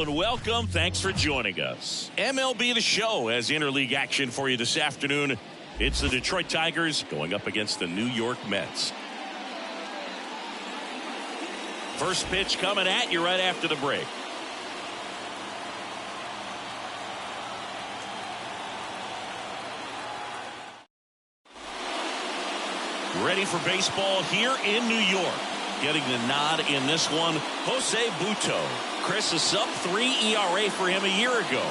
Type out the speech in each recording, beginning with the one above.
Hello and welcome. Thanks for joining us. MLB The Show has interleague action for you this afternoon. It's the Detroit Tigers going up against the New York Mets. First pitch coming at you right after the break. Ready for baseball here in New York. Getting the nod in this one, Jose Butto. Chris, a sub-3 ERA for him a year ago.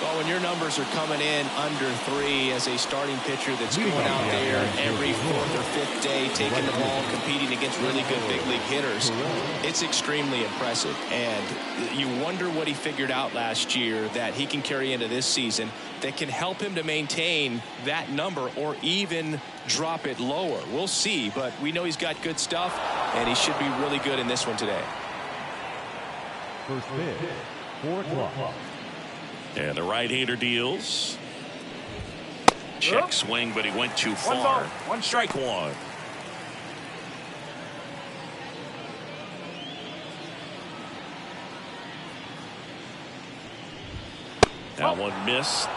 Well, when your numbers are coming in under 3 as a starting pitcher that's going out there every 4th or 5th day, taking the ball, competing against really good big league hitters, it's extremely impressive. And you wonder what he figured out last year that he can carry into this season that can help him to maintain that number or even drop it lower. We'll see, but we know he's got good stuff, and he should be really good in this one today. First pitch, 4 o'clock. And the right-hander deals. Check swing, but he went too far. Strike one. That one missed.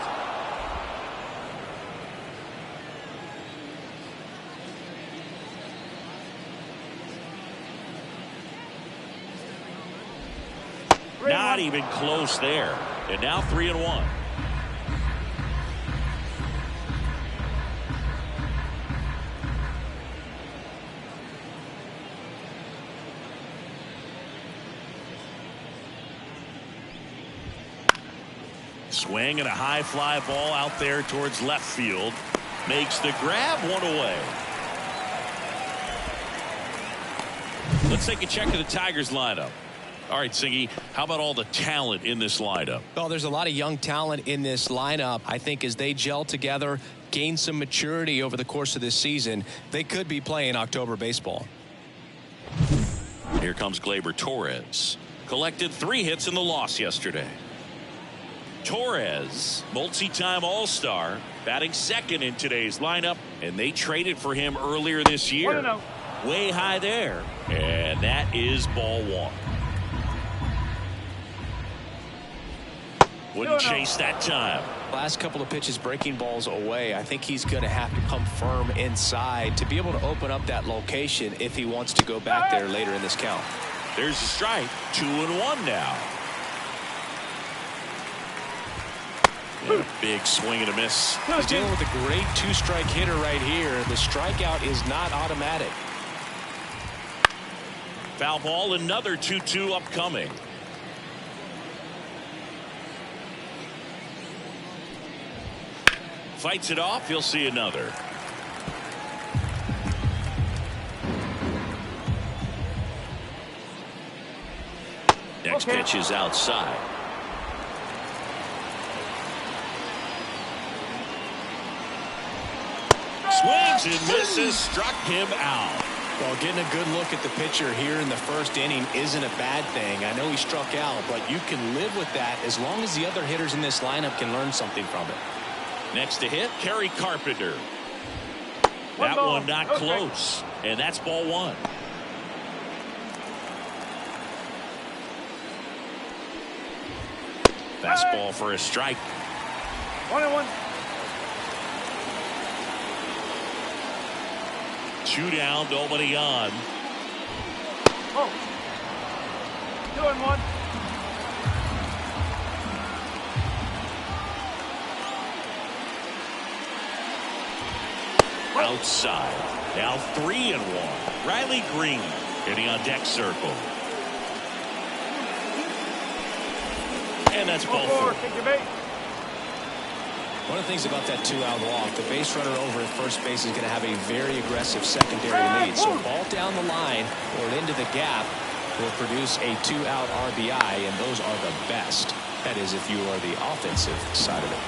Not even close there. And now 3-1. Swing and a high fly ball out there towards left field. Makes the grab, one away. Let's take a check of the Tigers lineup. All right, Siggy, how about all the talent in this lineup? Well, there's a lot of young talent in this lineup. I think as they gel together, gain some maturity over the course of this season, they could be playing October baseball. Here comes Gleyber Torres. Collected 3 hits in the loss yesterday. Torres, multi-time All-Star, batting second in today's lineup, and they traded for him earlier this year. Way high there, and that is ball one. Wouldn't chase that time. Last couple of pitches breaking balls away. I think he's going to have to come firm inside to be able to open up that location if he wants to go back there later in this count. There's a strike. 2-1 now. And a big swing and a miss. He's dealing with a great 2-strike hitter right here. The strikeout is not automatic. Foul ball, another 2-2 upcoming. Fights it off. He'll see another. Next pitch is outside. Swings and misses. Struck him out. Well, getting a good look at the pitcher here in the first inning isn't a bad thing. I know he struck out, but you can live with that as long as the other hitters in this lineup can learn something from it. Next to hit, Kerry Carpenter. That one not close. And that's ball one. Fastball for a strike. 1-1. 2 down, nobody on. 2-1. Outside. Now 3-1. Riley Green hitting on deck circle. And that's ball 4. One of the things about that 2-out walk, the base runner over at first base is going to have a very aggressive secondary lead. So ball down the line or into the gap will produce a 2-out RBI, and those are the best. That is if you are the offensive side of it.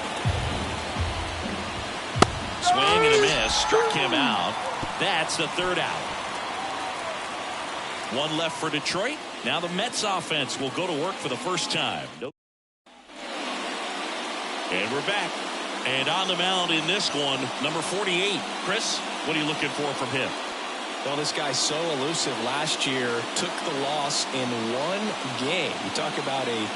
Swing and a miss. Struck him out. That's the 3rd out. 1 left for Detroit. Now the Mets offense will go to work for the first time. And we're back. And on the mound in this one, number 48. Chris, what are you looking for from him? Well, this guy's so elusive. Last year took the loss in 1 game. You talk about a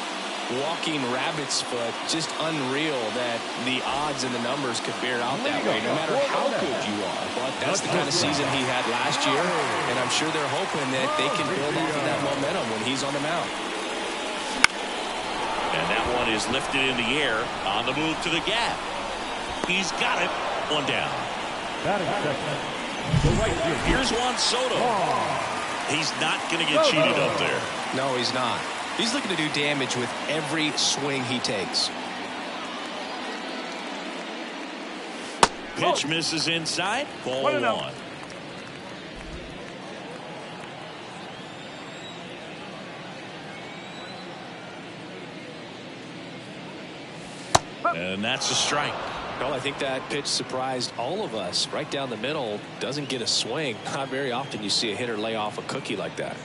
walking rabbit's foot. Just unreal that the odds and the numbers could bear out that way, no matter how good you are. But that's the kind of season he had last year, and I'm sure they're hoping that they can build off of that momentum when he's on the mound. And that one is lifted in the air on the move to the gap. He's got it. One down. Here's Juan Soto. He's not going to get cheated up there. No, he's not. He's looking to do damage with every swing he takes. Pitch misses inside. Ball one. And that's a strike. Well, I think that pitch surprised all of us. Right down the middle, doesn't get a swing. Not very often you see a hitter lay off a cookie like that.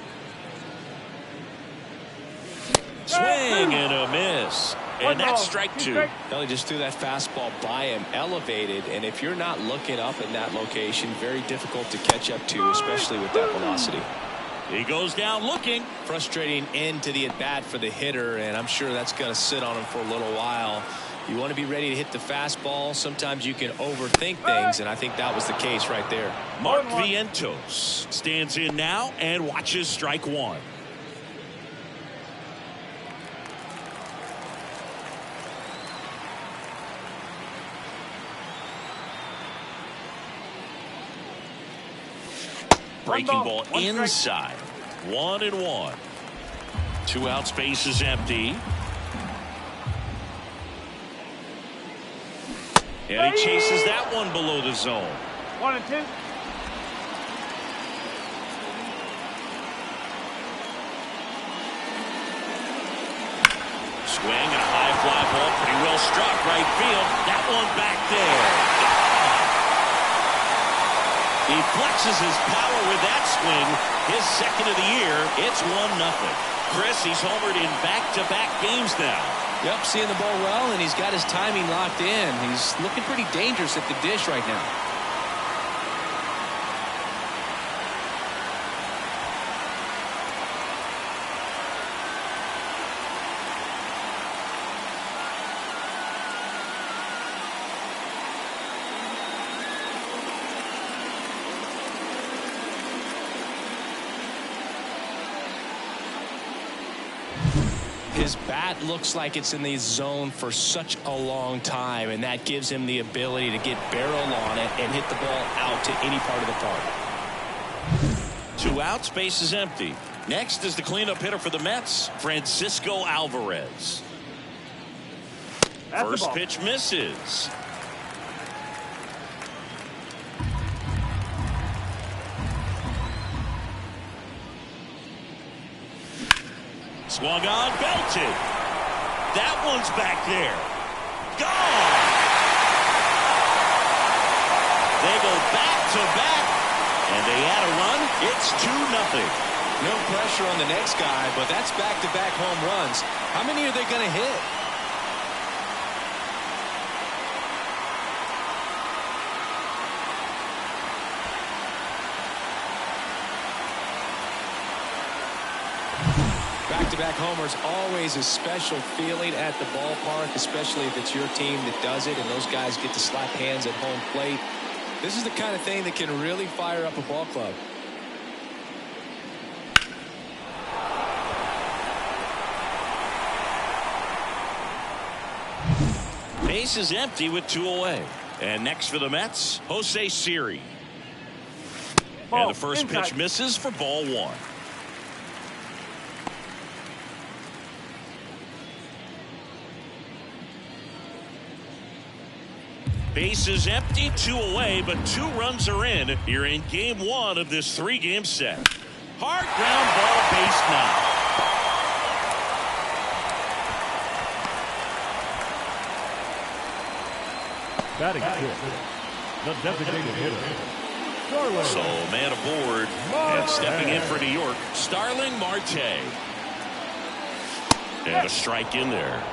Swing and a miss. And that's strike two. Well, he just threw that fastball by him, elevated, and if you're not looking up in that location, very difficult to catch up to, especially with that velocity. He goes down looking. Frustrating end to the at-bat for the hitter, and I'm sure that's going to sit on him for a little while. You want to be ready to hit the fastball. Sometimes you can overthink things, and I think that was the case right there. Mark Vientos stands in now and watches strike one. Breaking ball inside. 1-1. 2 outs, base is empty. And he chases that one below the zone. 1-2. Swing and a high fly ball, pretty well struck right field. That one back there. He flexes his power with that swing. His second of the year. It's 1-0. Chris, he's homered in back-to-back games now. Yep, seeing the ball well, and he's got his timing locked in. He's looking pretty dangerous at the dish right now. His bat looks like it's in the zone for such a long time, and that gives him the ability to get barrel on it and hit the ball out to any part of the park. 2 outs, base is empty. Next is the cleanup hitter for the Mets, Francisco Alvarez. First pitch misses. Swung on, belted. That one's back there. Gone. They go back to back, and they add a run. It's 2-0. No pressure on the next guy, but that's back-to-back home runs. How many are they going to hit? Back-to-back homers, always a special feeling at the ballpark, especially if it's your team that does it and those guys get to slap hands at home plate. This is the kind of thing that can really fire up a ball club. Base is empty with 2 away. And next for the Mets, Jose Siri. And the first pitch misses for ball one. Base is empty, 2 away, but 2 runs are in here in game 1 of this 3-game set. Hard ground ball, base now. Batting fifth, the designated hitter, Starling. So man aboard and stepping in for New York, Starling Marte. And a strike in there.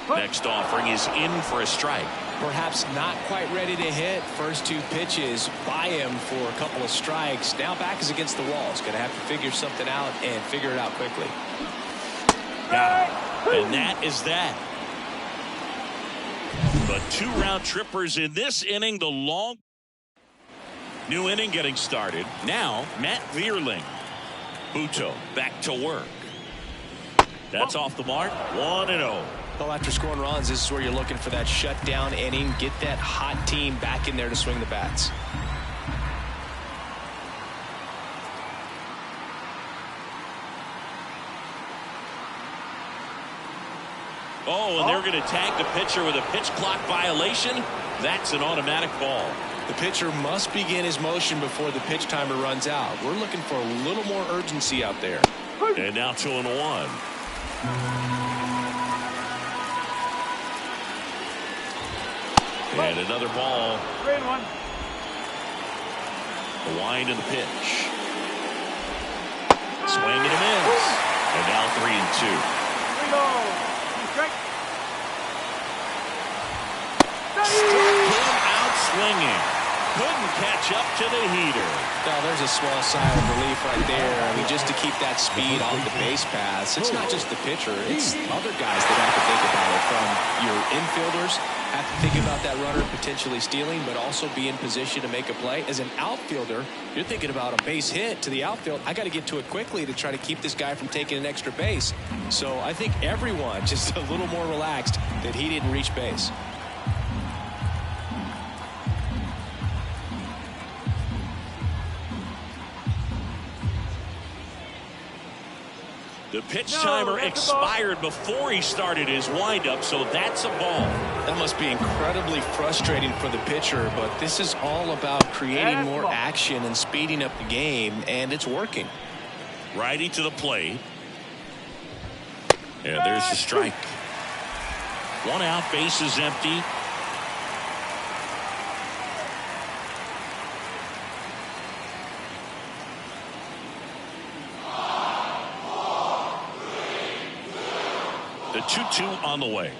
Next offering is in for a strike. Perhaps not quite ready to hit. First 2 pitches by him for a couple of strikes. Now back is against the wall. He's going to have to figure something out and figure it out quickly. Got it. And that is that. But 2 round trippers in this inning. The long new inning getting started. Now Matt Vierling. Buto back to work. That's off the mark. 1-0. Well, after scoring runs, this is where you're looking for that shutdown inning. Get that hot team back in there to swing the bats. Oh, and they're going to tag the pitcher with a pitch clock violation. That's an automatic ball. The pitcher must begin his motion before the pitch timer runs out. We're looking for a little more urgency out there. And now 2-1. And another ball. 3-1. The wind and the pitch. Swing and a miss. And now 3-2. 3-0. Strike. Struck him out swinging. Couldn't catch up to the heater. Now there's a small sigh of relief right there. I mean, just to keep that speed on the base paths. It's not just the pitcher. It's other guys that have to think about it. From your infielders, have to think about that runner potentially stealing, but also be in position to make a play. As an outfielder, you're thinking about a base hit to the outfield. I got to get to it quickly to try to keep this guy from taking an extra base. So I think everyone just a little more relaxed that he didn't reach base. The pitch timer expired before he started his windup, so that's a ball. That must be incredibly frustrating for the pitcher, but this is all about creating more action and speeding up the game, and it's working. Righty to the plate. And there's the strike. 1 out, base is empty. The 2-2 on the way.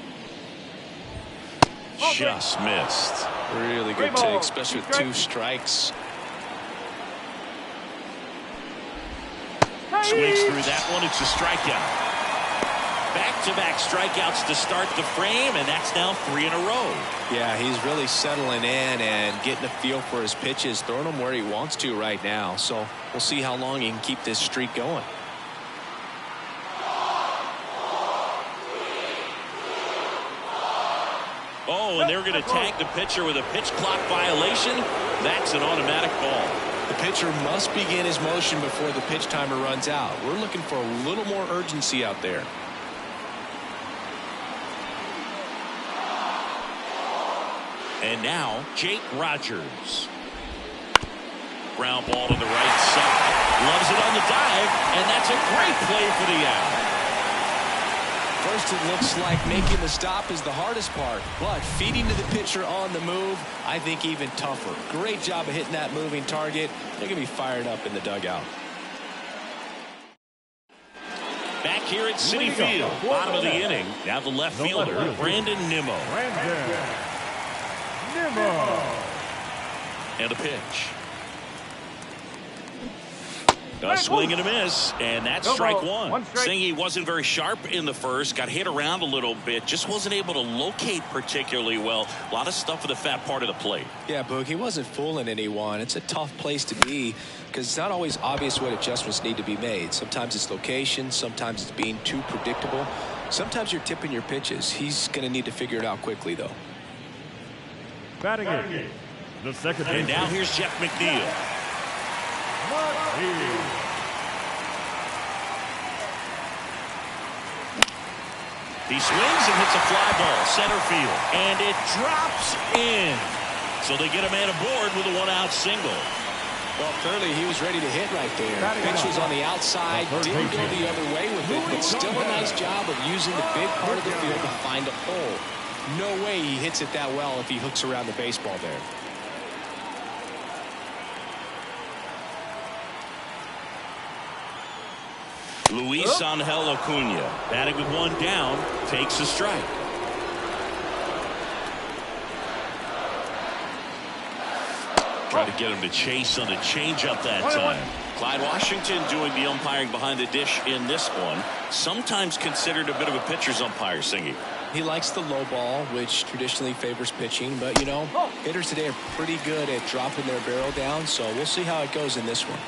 Just missed. Really good take, especially with 2 strikes. Swings through that one. It's a strikeout. Back-to-back strikeouts to start the frame, and that's now 3 in a row. Yeah, he's really settling in and getting a feel for his pitches, throwing them where he wants to right now. So we'll see how long he can keep this streak going. Oh, and they're going to tag the pitcher with a pitch clock violation. That's an automatic ball. The pitcher must begin his motion before the pitch timer runs out. We're looking for a little more urgency out there. And now, Jake Rogers. Ground ball to the right side. Loves it on the dive, and that's a great play for the out. First, it looks like making the stop is the hardest part, but feeding to the pitcher on the move, I think even tougher. Great job of hitting that moving target. They're going to be fired up in the dugout. Back here at Citi Field, bottom of the inning. Now the left fielder, Brandon Nimmo. And a pitch. A swing and a miss, and that's strike one. Saying he wasn't very sharp in the first, got hit around a little bit, just wasn't able to locate particularly well. A lot of stuff in the fat part of the plate. Yeah, Boog, he wasn't fooling anyone. It's a tough place to be because it's not always obvious what adjustments need to be made. Sometimes it's location, sometimes it's being too predictable. Sometimes you're tipping your pitches. He's going to need to figure it out quickly, though. Batting it. The second. And now here's Jeff McNeil. He swings and hits a fly ball center field, and it drops in. So they get a man aboard with a 1-out single. Well, clearly he was ready to hit right there. Pitch was on the outside, didn't go the other way with it, but still a nice job of using the big part of the field to find a hole. No way he hits it that well if he hooks around the baseball there. Luis Angel Acuna, batting with 1 down, takes a strike. Try to get him to chase on the changeup that time. Clyde Washington doing the umpiring behind the dish in this one. Sometimes considered a bit of a pitcher's umpire, Singy. He likes the low ball, which traditionally favors pitching. But, you know, hitters today are pretty good at dropping their barrel down. So we'll see how it goes in this one.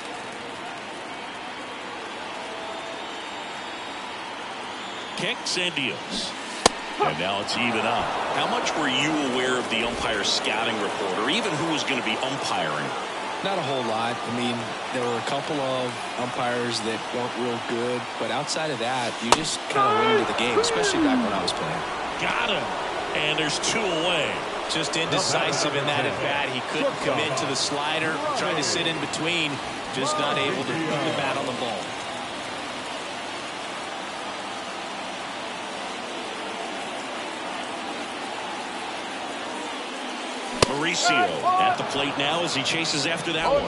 Kicks and deals. And now it's even up. How much were you aware of the umpire's scouting report, or even who was going to be umpiring? Not a whole lot. I mean, there were a couple of umpires that weren't real good, but outside of that, you just kind of went into the game, especially back when I was playing. Got him. And there's 2 away. Just indecisive in that at bat. He couldn't commit to the slider, trying to sit in between, just not able to put the bat on the ball. Mauricio at the plate now as he chases after that one.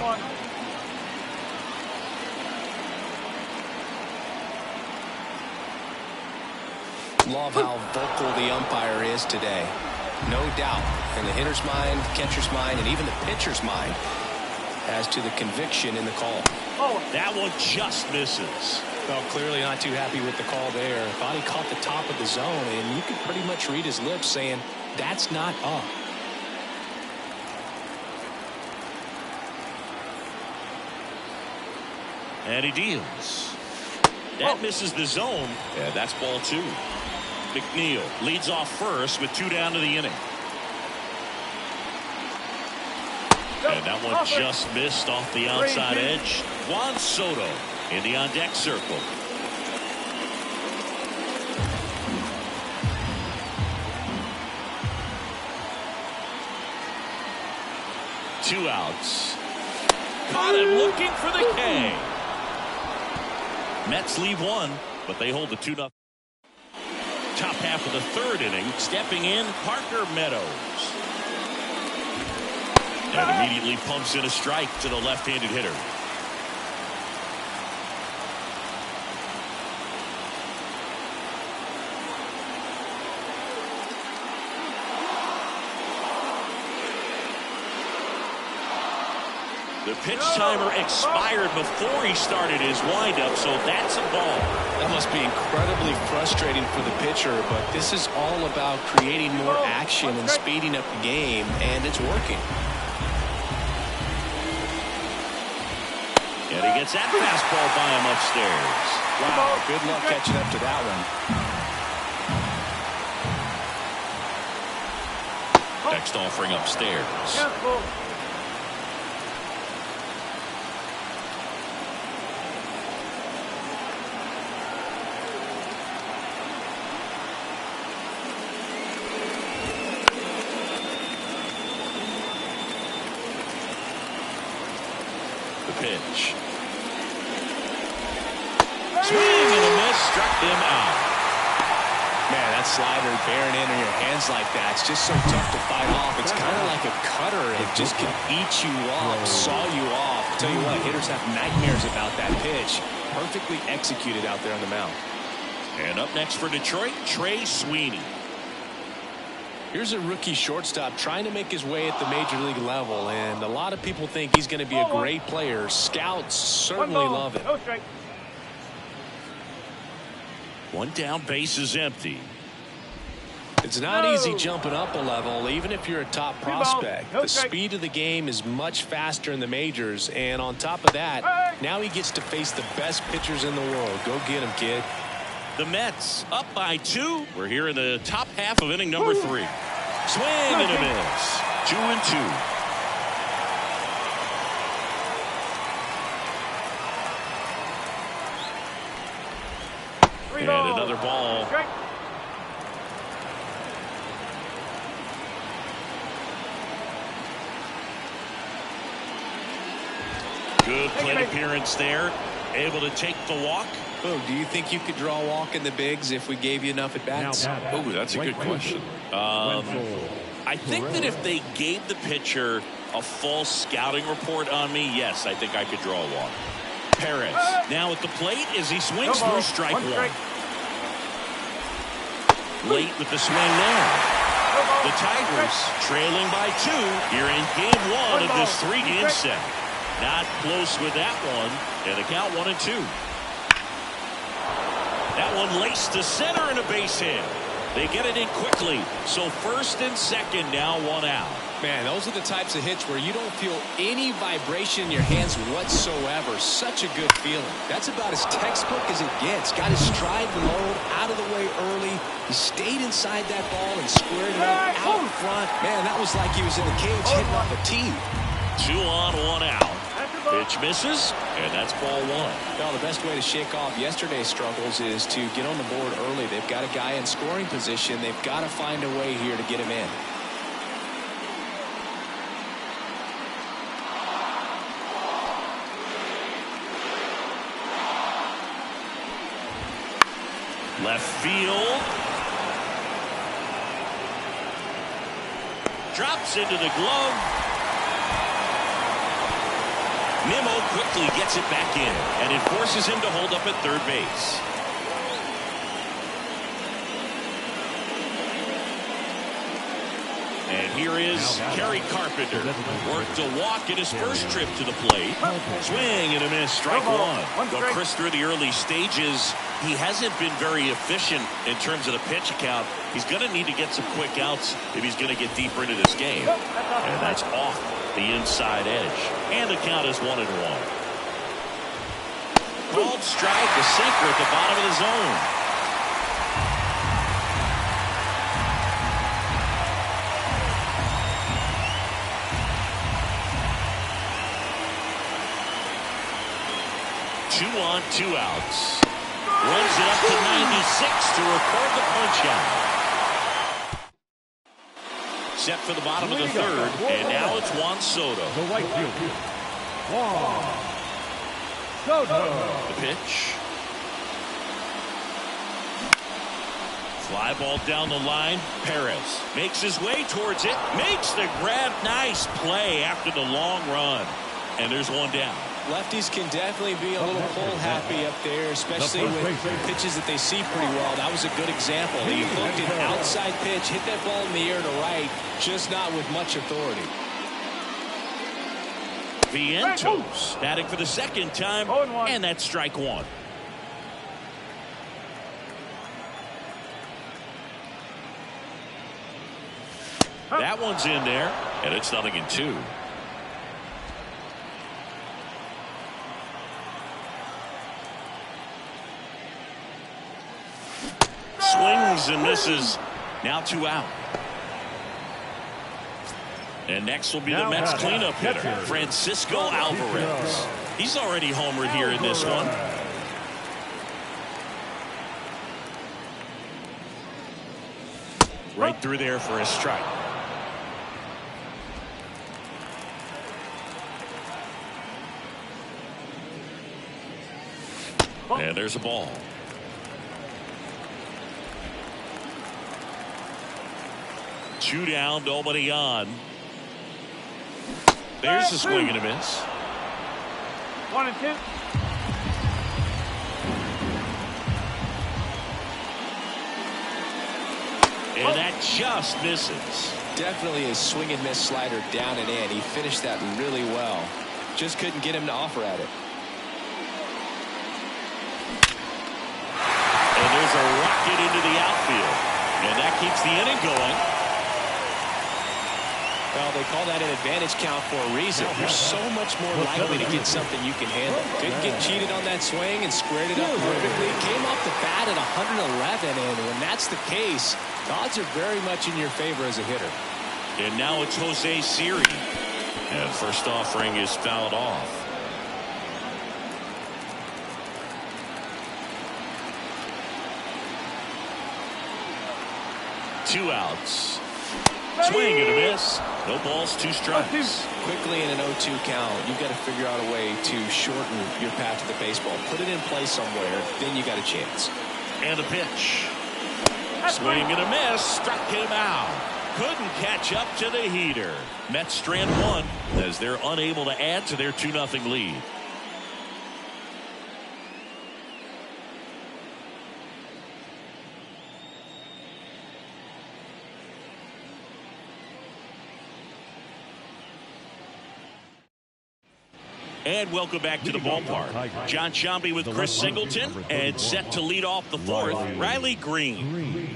Love how vocal the umpire is today. No doubt in the hitter's mind, catcher's mind, and even the pitcher's mind as to the conviction in the call. That one just misses. Well, clearly not too happy with the call there. Thought he caught the top of the zone, and you could pretty much read his lips saying, that's not up. And he deals. That misses the zone. Yeah, that's ball 2. McNeil leads off first with 2 down to the inning. And that one just missed off the outside edge. Juan Soto in the on-deck circle. Two outs. Caught him looking for the K. Mets leave 1, but they hold the 2-0. Top half of the 3rd inning. Stepping in, Parker Meadows. And immediately pumps in a strike to the left-handed hitter. The pitch timer expired before he started his windup, so that's a ball. That must be incredibly frustrating for the pitcher, but this is all about creating more action and speeding up the game, and it's working. And he gets that fastball by him upstairs. Wow, good luck catching up to that one. Next offering upstairs. Pitch. Swing and a miss, struck him out. Man, that slider bearing in your hands like that, it's just so tough to fight off. It's kind of like a cutter. It just can eat you up, saw you off. Tell you what, hitters have nightmares about that pitch. Perfectly executed out there on the mound. And up next for Detroit, Trey Sweeney. Here's a rookie shortstop trying to make his way at the major league level, and a lot of people think he's going to be a great player. Scouts certainly love him. One down, base is empty. It's not easy jumping up a level, even if you're a top prospect. The speed of the game is much faster in the majors, and on top of that, now he gets to face the best pitchers in the world. Go get him, kid. The Mets up by 2. We're here in the top half of inning number 3. Swing and a miss. 2-2. And another ball. Good plate appearance there. Able to take the walk. Oh, do you think you could draw a walk in the bigs if we gave you enough at bats? Oh, that's a good question. I think that if they gave the pitcher a full scouting report on me, yes, I think I could draw a walk. Perez now at the plate as he swings through strike 1. Late with the swing there. The The Tigers trailing by 2 here in game 1 of this 3-game set. Not close with that one, and the count 1-2. That one laced to center and a base hit. They get it in quickly, so first and second, now 1 out. Man, those are the types of hits where you don't feel any vibration in your hands whatsoever. Such a good feeling. That's about as textbook as it gets. Got his stride low, out of the way early. He stayed inside that ball and squared it up out in front. Man, that was like he was in the cage hitting off a tee. 2 on, 1 out. Pitch misses, and that's ball 1. Well, the best way to shake off yesterday's struggles is to get on the board early. They've got a guy in scoring position. They've got to find a way here to get him in. Left field. Drops into the glove. Nimmo quickly gets it back in, and it forces him to hold up at third base. And here is Kerry Carpenter. Worked a walk in his first trip to the plate. Swing and a miss, strike 1. But Chris, through the early stages, he hasn't been very efficient in terms of the pitch count. He's going to need to get some quick outs if he's going to get deeper into this game. And that's off the inside edge. And the count is 1-1. Called strike, a sinker at the bottom of the zone. Two on, 2 outs. Runs it up to 96 to record the punch out. Set for the bottom of the third, and now it's Juan Soto. The right field. Juan Soto. The pitch. Fly ball down the line. Perez makes his way towards it. Makes the grab. Nice play after the long run. And there's 1 down. Lefties can definitely be a little pull happy up there, especially with pitches that they see pretty well. That was a good example. He looked an outside pitch, hit that ball in the air to right, just not with much authority. Vientos batting for the second time, and that's strike 1. That one's in there, and it's 0-2. Swings and misses. Now 2 out. And next will be the Mets cleanup hitter, Francisco Alvarez. He's already homered here in this one. Right through there for a strike. And there's a ball. Two down, nobody on. There's a swing and a miss. 1-2. And that just misses. Definitely a swing and miss slider down and in. He finished that really well. Just couldn't get him to offer at it. And there's a rocket into the outfield. And that keeps the inning going. Well, they call that an advantage count for a reason. You're so much more likely to get something you can handle. Didn't get cheated on that swing and squared it up perfectly. Came off the bat at 111, and when that's the case, the odds are very much in your favor as a hitter. And now it's Jose Siri. And first offering is fouled off. Two outs. Swing and a miss. No balls, 2 strikes. Quickly in an 0-2 count, you've got to figure out a way to shorten your path to the baseball. Put it in play somewhere, then you got a chance. And a pitch. Swing and a miss. Struck him out. Couldn't catch up to the heater. Mets strand 1 as they're unable to add to their 2-0 lead. And welcome back to the ballpark. John Shambi with Chris Singleton, and set to lead off the fourth, Riley Green.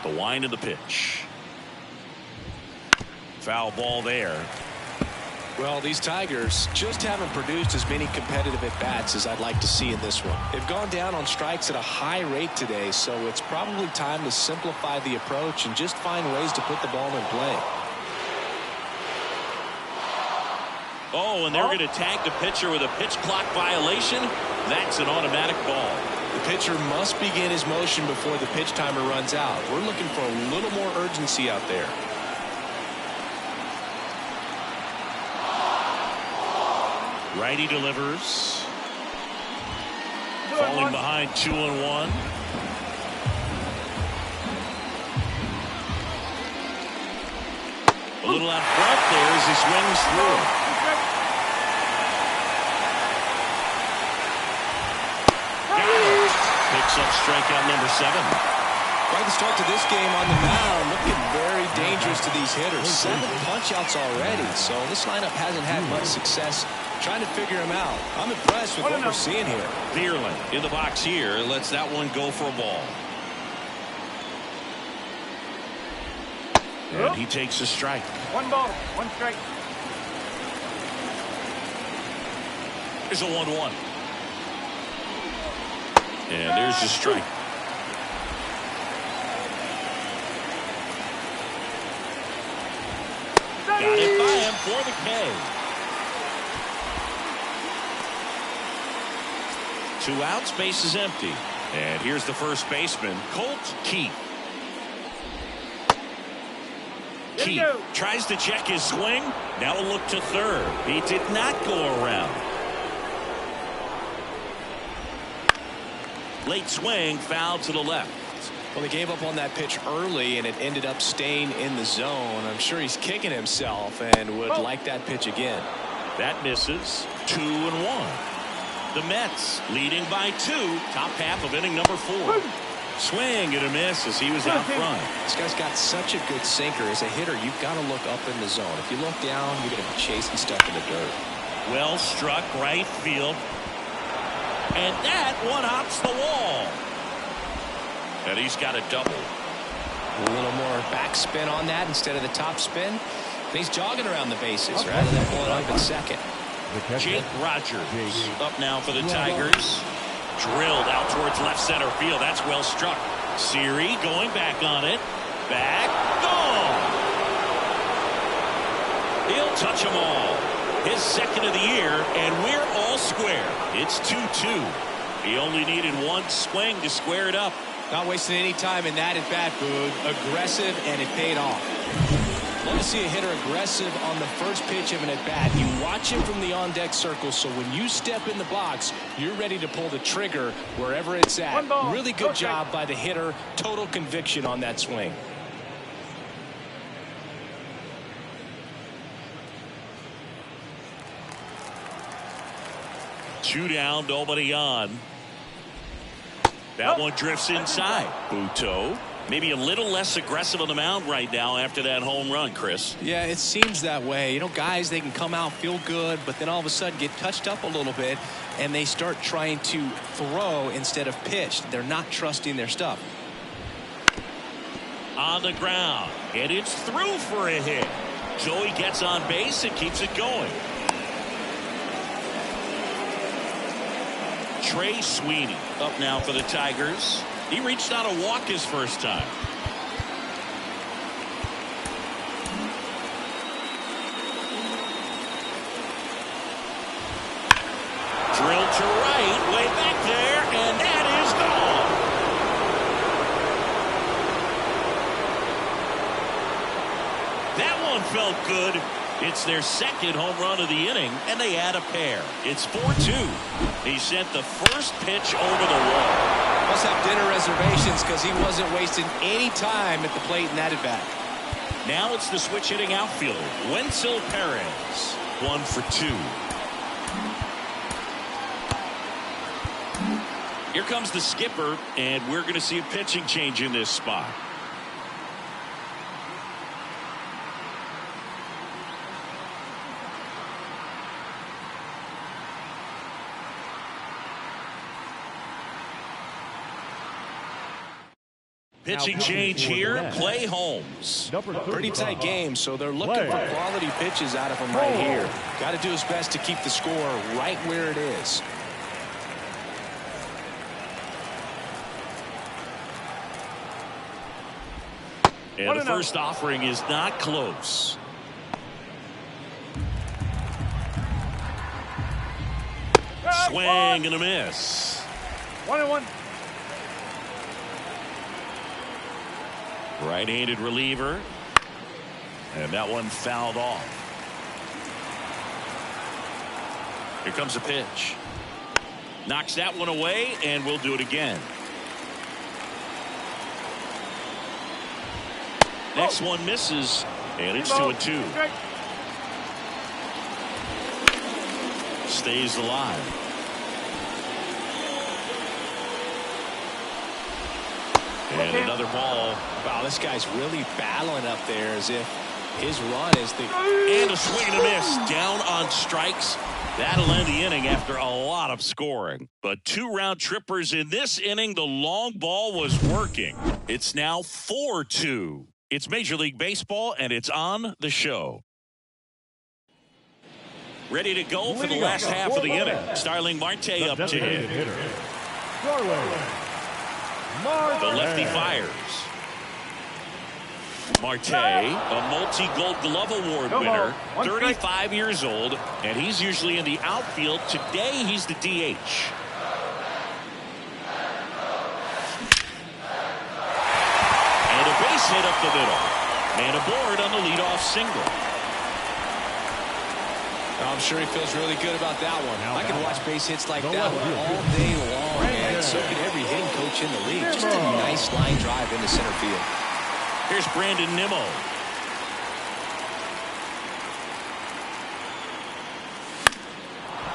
The wind of the pitch. Foul ball there. Well, these Tigers just haven't produced as many competitive at-bats as I'd like to see in this one. They've gone down on strikes at a high rate today, so it's probably time to simplify the approach and just find ways to put the ball in play. Oh, and they're going to tag the pitcher with a pitch clock violation. That's an automatic ball. The pitcher must begin his motion before the pitch timer runs out. We're looking for a little more urgency out there. Righty delivers. Falling behind 2-1. A little out front there as he swings through. Picks up strikeout number 7. Right to start to this game on the mound, looking very dangerous to these hitters. 7 punch-outs already, so this lineup hasn't had much success trying to figure him out. I'm impressed with what we're seeing here. Vierling in the box here, lets that one go for a ball. And he takes a strike. 1 ball, 1 strike. There's a 1-1. And there's the strike. Got it by him for the K. 2 outs, base is empty. And here's the first baseman, Colt Keith. Keith tries to check his swing. Now a look to third. He did not go around. Late swing, foul to the left. Well, they gave up on that pitch early, and it ended up staying in the zone. I'm sure he's kicking himself and would like that pitch again. That misses. 2-1. The Mets leading by 2. Top half of inning number 4. Swing and a miss as he was out front. This guy's got such a good sinker. As a hitter, you've got to look up in the zone. If you look down, you're going to be chasing stuff in the dirt. Well struck right field. And that one hops the wall. And he's got a double. A little more backspin on that instead of the top spin. And he's jogging around the bases rather than pulling up in second. Jake Rogers up now for the Tigers. Drilled out towards left center field. That's well struck. Siri going back on it. Back. Gone. He'll touch them all. His second of the year, and we're all square. It's 2-2. He only needed 1 swing to square it up. Not wasting any time in that at-bat, Boog. Aggressive, and it paid off. Love to see a hitter aggressive on the first pitch of an at-bat. You watch him from the on-deck circle, so when you step in the box, you're ready to pull the trigger wherever it's at. Really good job by the hitter. Total conviction on that swing. Two down, nobody on. That one drifts inside. Buto, maybe a little less aggressive on the mound right now after that home run, Chris. Yeah, it seems that way. You know, guys, they can come out, feel good, but then all of a sudden get touched up a little bit, and they start trying to throw instead of pitch. They're not trusting their stuff. On the ground, and it's through for a hit. Joey gets on base and keeps it going. Trey Sweeney up now for the Tigers. He reached out a walk his first time. Drilled to right, way back there, and that is gone. That one felt good. It's their second home run of the inning, and they add a pair. It's 4-2. He sent the first pitch over the wall. Must have dinner reservations because he wasn't wasting any time at the plate in that at-bat. Now it's the switch hitting outfielder, Wenzel Perez. 1 for 2. Here comes the skipper, and we're going to see a pitching change in this spot. Pitching change here, Clay Holmes. Pretty tight game, so they're looking for quality pitches out of him right here. Got to do his best to keep the score right where it is. And the first offering is not close. Swing and a miss. 1-1. Right-handed reliever. And that one fouled off. Here comes a pitch. Knocks that one away, and we'll do it again. Next one misses, and it's 2-2. Stays alive. And another ball. Wow, this guy's really battling up there as if his run is the... And a swing and a miss. Down on strikes. That'll end the inning after a lot of scoring. But 2 round trippers in this inning. The long ball was working. It's now 4-2. It's Major League Baseball, and it's on the show. Ready to go for the last half of the inning. Starling Marte up to hit. The lefty fires. Marte, a multi-Gold Glove Award winner, 35 years old, and he's usually in the outfield. Today, he's the DH. And a base hit up the middle. And aboard on the leadoff single. I'm sure he feels really good about that one. I can watch base hits like that one all day long, and so can every hitting coach in the league. Just a nice line drive into center field. Here's Brandon Nimmo.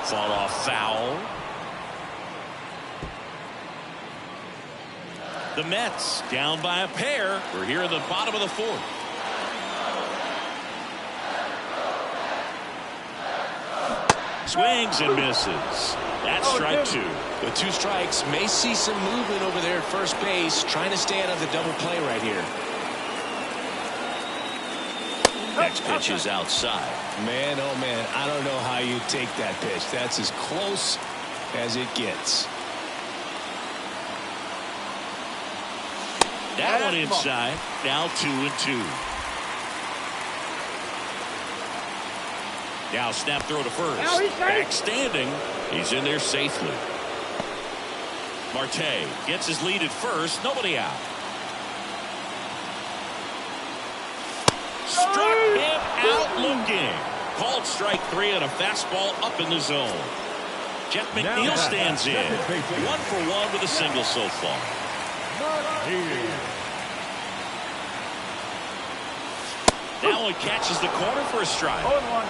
Fought off foul. The Mets down by a pair. We're here in the bottom of the 4th. Swings and misses. That's strike 2. The 2 strikes. May see some movement over there at first base, trying to stay out of the double play right here. Next pitch is outside. Man, oh man, I don't know how you take that pitch. That's as close as it gets. That one inside. Now 2-2. Now snap throw to first. Back standing. He's in there safely. Marte gets his lead at first. Nobody out. Struck him out looking. Called strike 3 on a fastball up in the zone. Jeff McNeil stands in. 1 for 1 with a single so far. That one catches the corner for a strike. 0-1.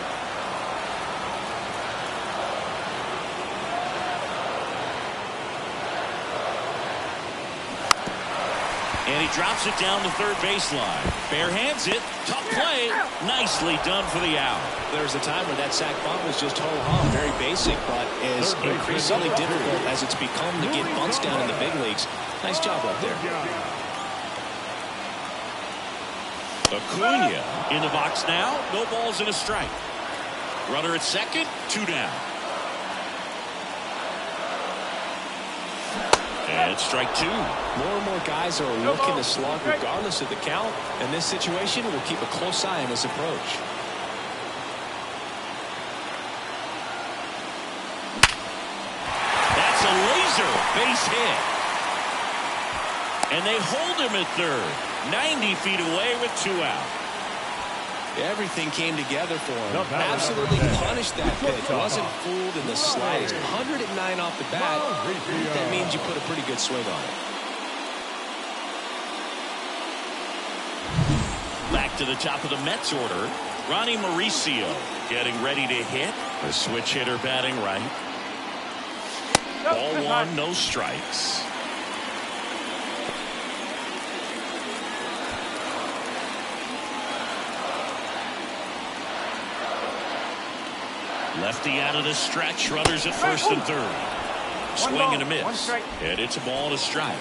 And he drops it down the third baseline. Bare hands it. Tough play. Nicely done for the out. There's a time where that sac bunt was just ho-hum, very basic, but is increasingly difficult as it's become to get bunts down in the big leagues. Nice job right there. Acuna in the box now. No balls and a strike. Runner at second. 2 down. And strike 2. More and more guys are looking to slug regardless of the count. In this situation, we'll keep a close eye on his approach. That's a laser base hit. And they hold him at third. 90 feet away with 2 out. Everything came together for him. Absolutely punished that pitch. Wasn't fooled in the slightest. 109 off the bat. That means you put a pretty good swing on it. Back to the top of the Mets order. Ronnie Mauricio getting ready to hit. The switch hitter batting right. Ball one, no strikes. Lefty out of the stretch. Runners at first and third. Swing and a miss. And it's a ball and a strike.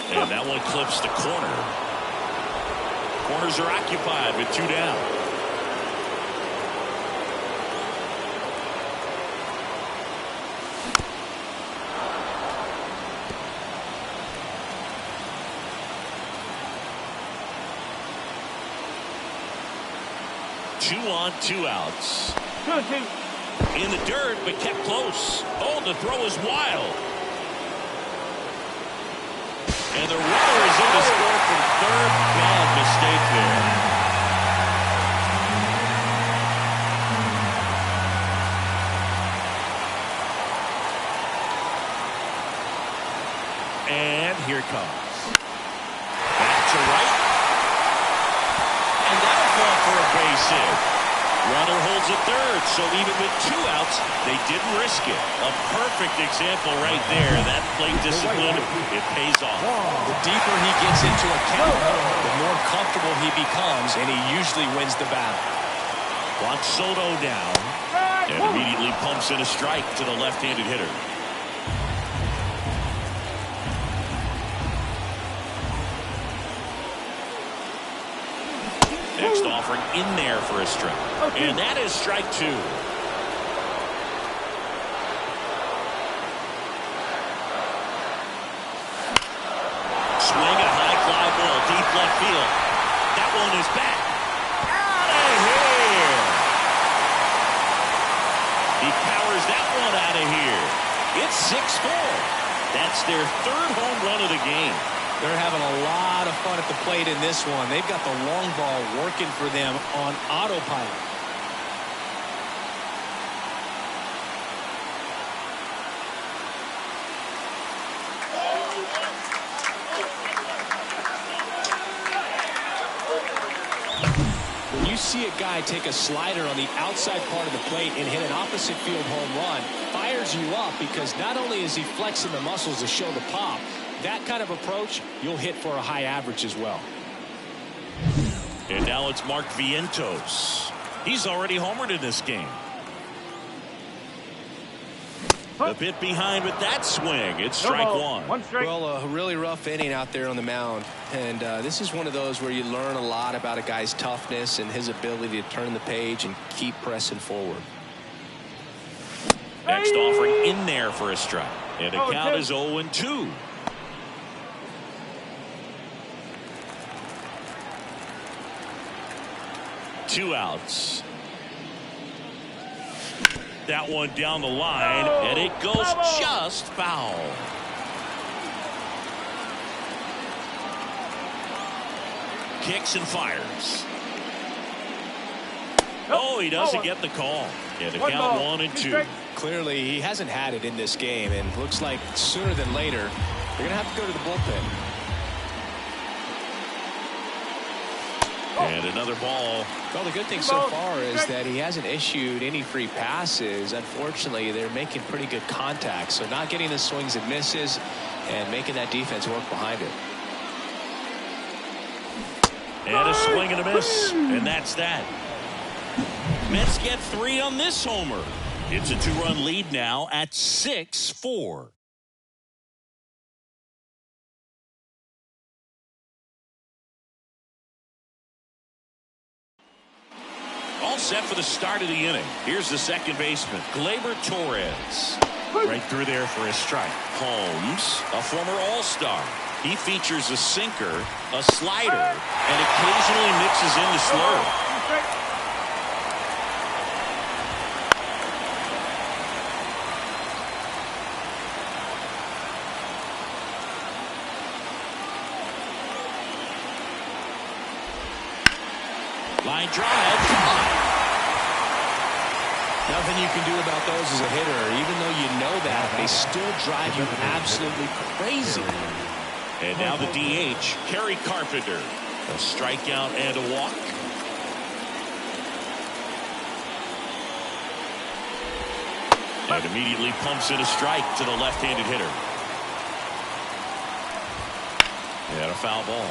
And that one clips the corner. Corners are occupied with 2 down. Two on, 2 outs. 2-2. In the dirt, but kept close. Oh, the throw is wild. And the runner is in to score from third. Bad mistake there. And here it comes. Back to right. And that'll fall for a base hit. Runner holds at third, so even with 2 outs, they didn't risk it. A perfect example right there. That plate discipline, it pays off. The deeper he gets into a count, the more comfortable he becomes, and he usually wins the battle. Wants Soto down, and immediately pumps in a strike to the left-handed hitter. Next offering in there for a strike. And that is strike 2. Swing a high fly ball, deep left field. That one is back. Out of here. He powers that one out of here. It's 6-4. That's their 3rd home run of the game. They're having a lot of fun at the plate in this one. They've got the long ball working for them on autopilot. When you see a guy take a slider on the outside part of the plate and hit an opposite field home run, fires you up because not only is he flexing the muscles to show the pop, that kind of approach, you'll hit for a high average as well. And now it's Mark Vientos. He's already homered in this game. A bit behind with that swing. It's strike 1. Well, a really rough inning out there on the mound. And this is one of those where you learn a lot about a guy's toughness and his ability to turn the page and keep pressing forward. Next offering in there for a strike. And the count is 0-2. Two outs. That one down the line, and it goes just foul. Kicks and fires. Oh, he doesn't get the call. And the count 1-2. Clearly, he hasn't had it in this game, and looks like sooner than later, they're going to have to go to the bullpen. And another ball. Well, the good thing so far is that he hasn't issued any free passes. Unfortunately, they're making pretty good contact, so not getting the swings and misses and making that defense work behind it. And a swing and a miss, and that's that. Mets get 3 on this homer. It's a 2-run lead now at 6-4. All set for the start of the inning. Here's the second baseman, Gleyber Torres. Right through there for a strike. Holmes, a former All-Star. He features a sinker, a slider, and occasionally mixes in the slurve. Line drive. Nothing you can do about those as a hitter. Even though you know that, they still drive you absolutely crazy. And now the DH, Kerry Carpenter. A strikeout and a walk. And immediately pumps in a strike to the left-handed hitter. And a foul ball.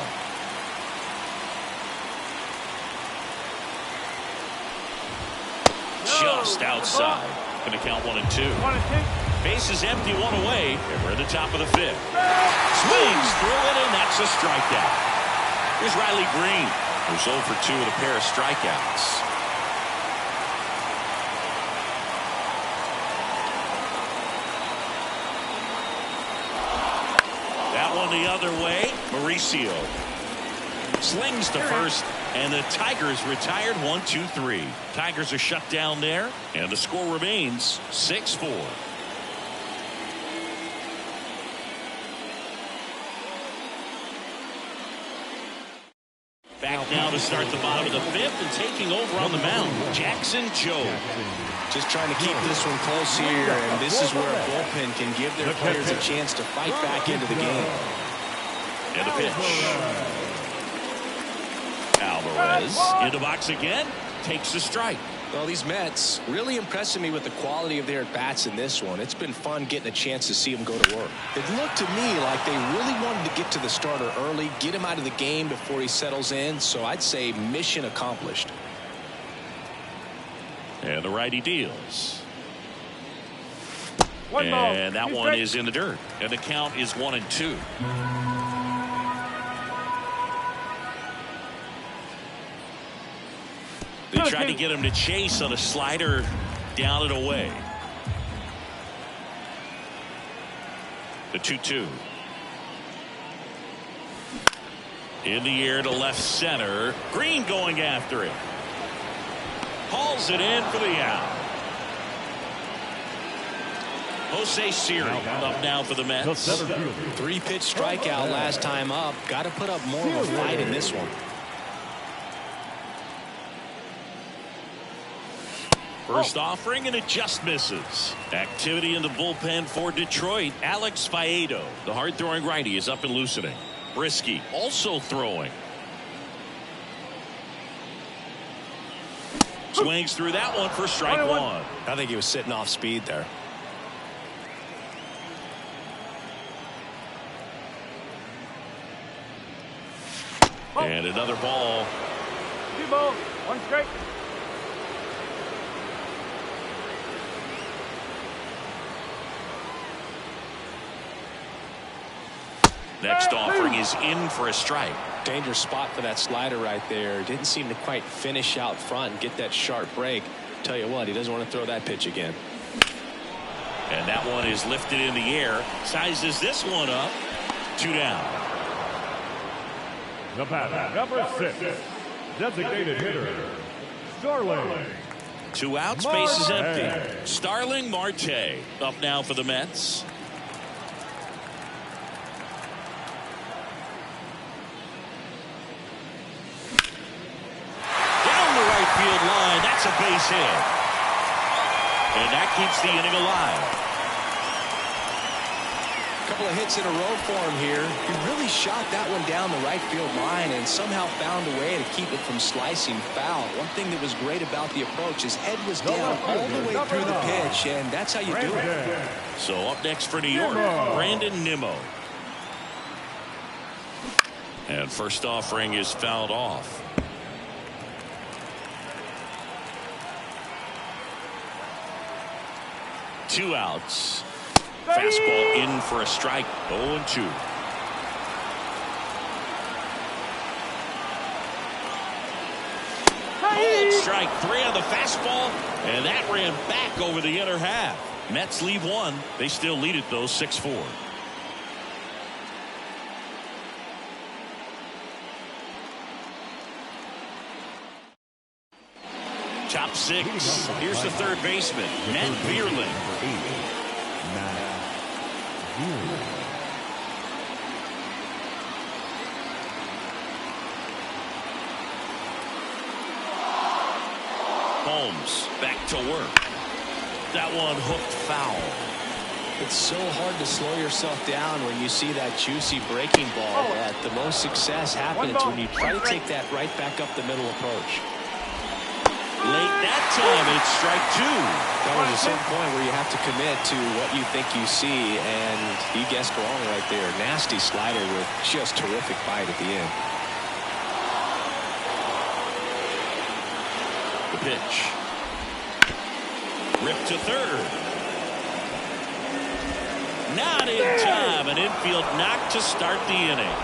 Just outside. Going to count 1 and 2. Base is empty, 1 away, and we're at the top of the 5th. Swings through it, and that's a strikeout. Here's Riley Green, who's 0 for 2 with a pair of strikeouts. That one the other way. Mauricio slings to first, and the Tigers retired 1-2-3. Tigers are shut down there, and the score remains 6-4. Back now to start the bottom of the 5th, and taking over on the mound, Jackson Joe. Just trying to keep this one close here, and this is where a bullpen can give their players a chance to fight back into the game. And the pitch. Alvarez in the box again, takes the strike. Well, these Mets really impressing me with the quality of their at-bats in this one. It's been fun getting a chance to see them go to work. It looked to me like they really wanted to get to the starter early, get him out of the game before he settles in, so I'd say mission accomplished. And the righty deals. And that one is in the dirt. And the count is 1 and 2. They tried to get him to chase on a slider down and away. The 2-2. In the air to left center. Green going after it. Hauls it in for the out. Jose Siri up now for the Mets. 3-pitch strikeout last time up. Got to put up more of a fight in this one. First offering, and it just misses. Activity in the bullpen for Detroit. Alex Faedo, the hard-throwing righty, is up and loosening. Brisky also throwing. Swings through that one for strike 1. I think he was sitting off speed there. And another ball. 2 balls, 1 strike. Next offering is in for a strike. Dangerous spot for that slider right there. Didn't seem to quite finish out front and get that sharp break. Tell you what, he doesn't want to throw that pitch again. And that one is lifted in the air. Sizes this one up. 2 down. The batter, number 6, designated hitter, Starling. 2 outs, base is empty. Starling Marte up now for the Mets. Field line, that's a base hit, and that keeps the inning alive. A couple of hits in a row for him here. He really shot that one down the right field line and somehow found a way to keep it from slicing foul. One thing that was great about the approach, his head was down all the way through the pitch, and that's how you do it. So up next for New York, Brandon Nimmo. And first offering is fouled off. Two outs. Fastball in for a strike. 0-2. Called strike 3 on the fastball, and that ran back over the inner half. Mets leave 1. They still lead it though, 6-4. Top 6. Here's the third baseman, Matt Vierling. Holmes back to work. That one hooked foul. It's so hard to slow yourself down when you see that juicy breaking ball. The most success happens when you try to take that right back up the middle approach. Late that time, it's strike 2. There's a certain point where you have to commit to what you think you see, and he guessed wrong right there. Nasty slider with just terrific bite at the end. The pitch. Ripped to third. Not in time. An infield knock to start the inning.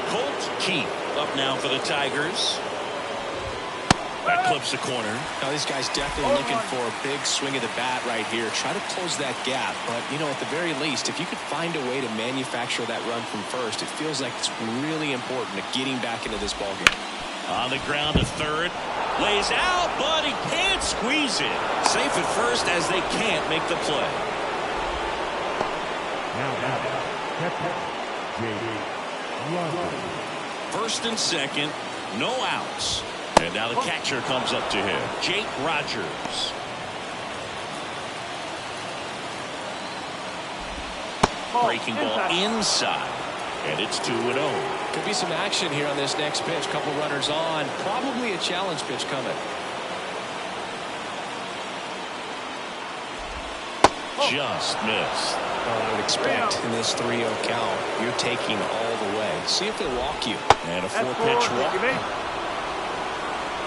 Colt Keith up now for the Tigers. That clips the corner. Now this guy's definitely looking for a big swing of the bat right here. Try to close that gap. But, you know, at the very least, if you could find a way to manufacture that run from first, it feels like it's really important to getting back into this ballgame. On the ground to third. Lays out, but he can't squeeze it. Safe at first as they can't make the play. First and second, no outs. And now the catcher comes up to him, Jake Rogers. Breaking ball inside, and it's 2-0. Could be some action here on this next pitch. Couple runners on. Probably a challenge pitch coming. Just missed. Well, I would expect in this 3-0 count, you're taking all the way. See if they'll walk you. And a 4-pitch walk.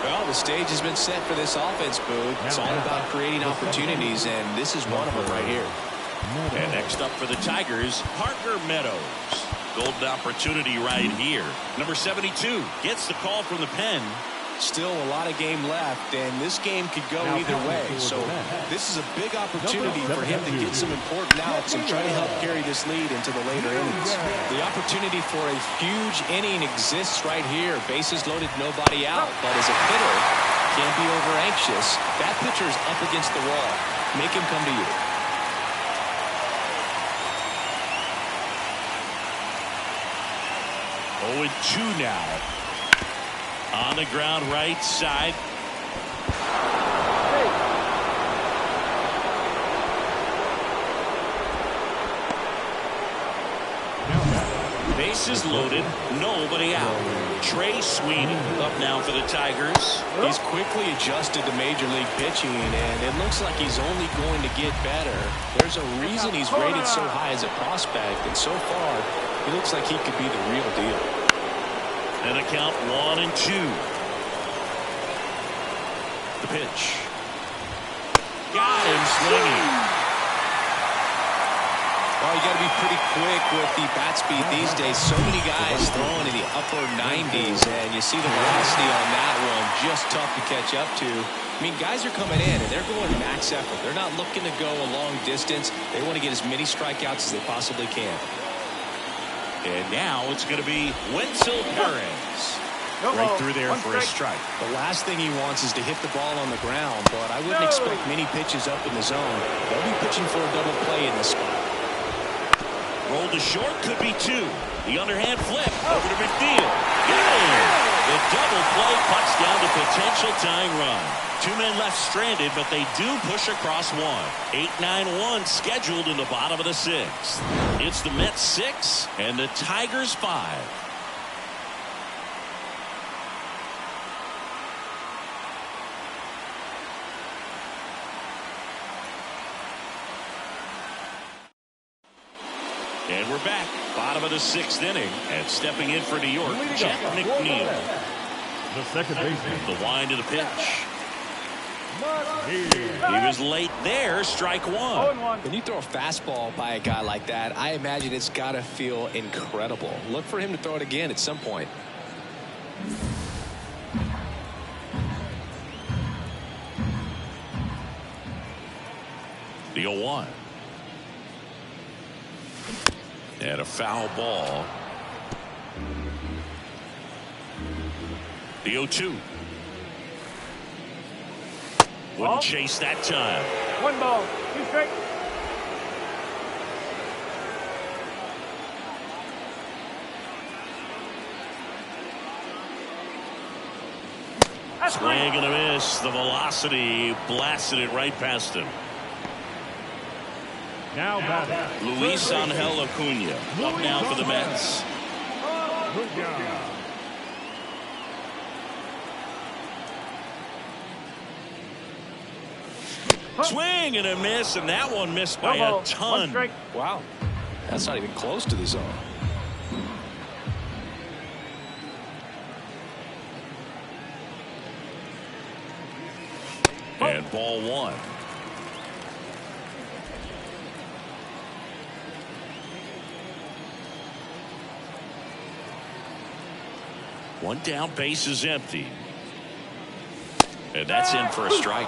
Well, the stage has been set for this offense, Boog. It's all about creating opportunities, and this is one of them right here. And next up for the Tigers, Parker Meadows. Golden opportunity right here. Number 72 gets the call from the pen. Still a lot of game left, and this game could go either way. So this is a big opportunity for him to get some important outs and try to help carry this lead into the later innings. The opportunity for a huge inning exists right here. Bases loaded, nobody out. But as a hitter, can't be over anxious. That pitcher's up against the wall. Make him come to you. Oh, 2 now. On the ground right side. Bases loaded, nobody out. Trey Sweeney up now for the Tigers. He's quickly adjusted to Major League pitching, and it looks like he's only going to get better. There's a reason he's rated so high as a prospect, and so far, he looks like he could be the real deal. And a count 1-2. The pitch. Got him swinging. Well, you got to be pretty quick with the bat speed these days. So many guys throwing in the upper 90s, and you see the velocity on that one. Just tough to catch up to. I mean, guys are coming in, and they're going max effort. They're not looking to go a long distance. They want to get as many strikeouts as they possibly can. And now it's going to be Wenzel Perez. Right through there for a strike. The last thing he wants is to hit the ball on the ground, but I wouldn't expect many pitches up in the zone. They'll be pitching for a double play in this spot. Rolled to short, could be 2. The underhand flip over to McNeil. Got him. The double play cuts down to potential tying run. 2 men left stranded, but they do push across 1. 8-9-1 scheduled in the bottom of the 6th. It's the Mets 6 and the Tigers 5. And we're back. Bottom of the 6th inning. And stepping in for New York, Jeff McNeil. The second baseman. The wind of the pitch. He was late there. Strike 1. When you throw a fastball by a guy like that, I imagine it's got to feel incredible. Look for him to throw it again at some point. The 0-1. And a foul ball. The 0-2. Wouldn't chase that time. 1 ball, 2 straight. Swing and a miss. The velocity blasted it right past him. Now batting, Luis Angel Acuna. Up now for the Mets. Swing and a miss, and that one missed by a ton. Wow. That's not even close to the zone. And ball one. One down, base is empty. And that's in for a strike.